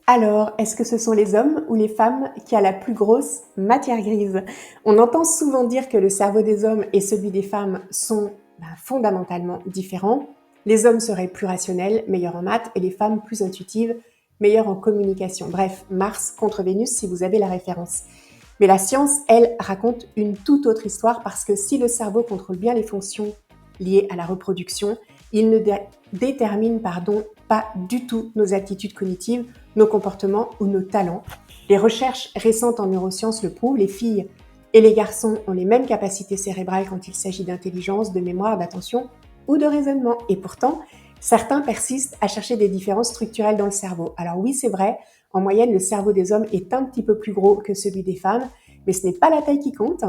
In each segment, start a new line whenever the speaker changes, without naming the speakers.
Alors, est-ce que ce sont les hommes ou les femmes qui a la plus grosse matière grise? On entend souvent dire que le cerveau des hommes et celui des femmes sont fondamentalement différents. Les hommes seraient plus rationnels, meilleurs en maths, et les femmes plus intuitives, meilleures en communication. Bref, Mars contre Vénus si vous avez la référence. Mais la science, elle, raconte une toute autre histoire parce que si le cerveau contrôle bien les fonctions liées à la reproduction, il ne détermine pas du tout nos aptitudes cognitives, nos comportements ou nos talents. Les recherches récentes en neurosciences le prouvent, les filles et les garçons ont les mêmes capacités cérébrales quand il s'agit d'intelligence, de mémoire, d'attention ou de raisonnement. Et pourtant, certains persistent à chercher des différences structurelles dans le cerveau. Alors oui, c'est vrai, en moyenne, le cerveau des hommes est un petit peu plus gros que celui des femmes, mais ce n'est pas la taille qui compte.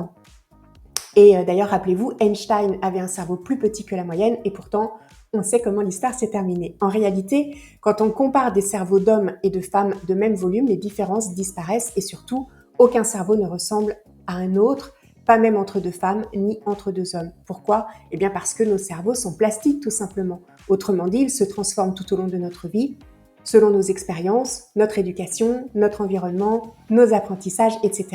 Et d'ailleurs, rappelez-vous, Einstein avait un cerveau plus petit que la moyenne et pourtant, on sait comment l'histoire s'est terminée. En réalité, quand on compare des cerveaux d'hommes et de femmes de même volume, les différences disparaissent et surtout, aucun cerveau ne ressemble à un autre, pas même entre deux femmes ni entre deux hommes. Pourquoi? Eh bien parce que nos cerveaux sont plastiques tout simplement. Autrement dit, ils se transforment tout au long de notre vie, selon nos expériences, notre éducation, notre environnement, nos apprentissages, etc.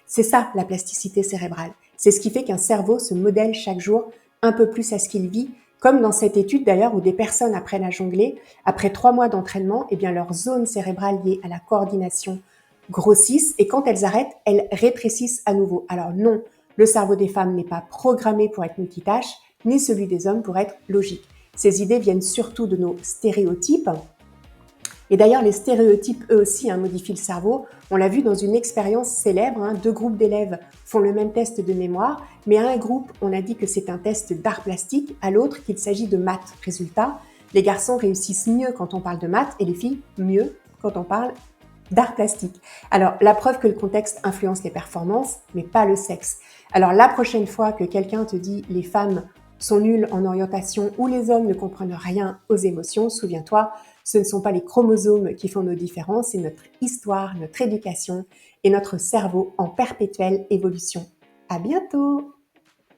C'est ça la plasticité cérébrale. C'est ce qui fait qu'un cerveau se modèle chaque jour un peu plus à ce qu'il vit, comme dans cette étude d'ailleurs où des personnes apprennent à jongler. Après 3 mois d'entraînement, eh bien leurs zones cérébrales liées à la coordination grossissent et quand elles arrêtent, elles rétrécissent à nouveau. Alors non, le cerveau des femmes n'est pas programmé pour être multitâche, ni celui des hommes pour être logique. Ces idées viennent surtout de nos stéréotypes. Et d'ailleurs, les stéréotypes, eux aussi, modifient le cerveau. On l'a vu dans une expérience célèbre, 2 groupes d'élèves font le même test de mémoire, mais à un groupe, on a dit que c'est un test d'art plastique, à l'autre qu'il s'agit de maths. Résultat, les garçons réussissent mieux quand on parle de maths et les filles mieux quand on parle d'art plastique. Alors, la preuve que le contexte influence les performances, mais pas le sexe. Alors, la prochaine fois que quelqu'un te dit « les femmes sont nulles en orientation » ou « les hommes ne comprennent rien aux émotions », souviens-toi, ce ne sont pas les chromosomes qui font nos différences, c'est notre histoire, notre éducation et notre cerveau en perpétuelle évolution. À bientôt!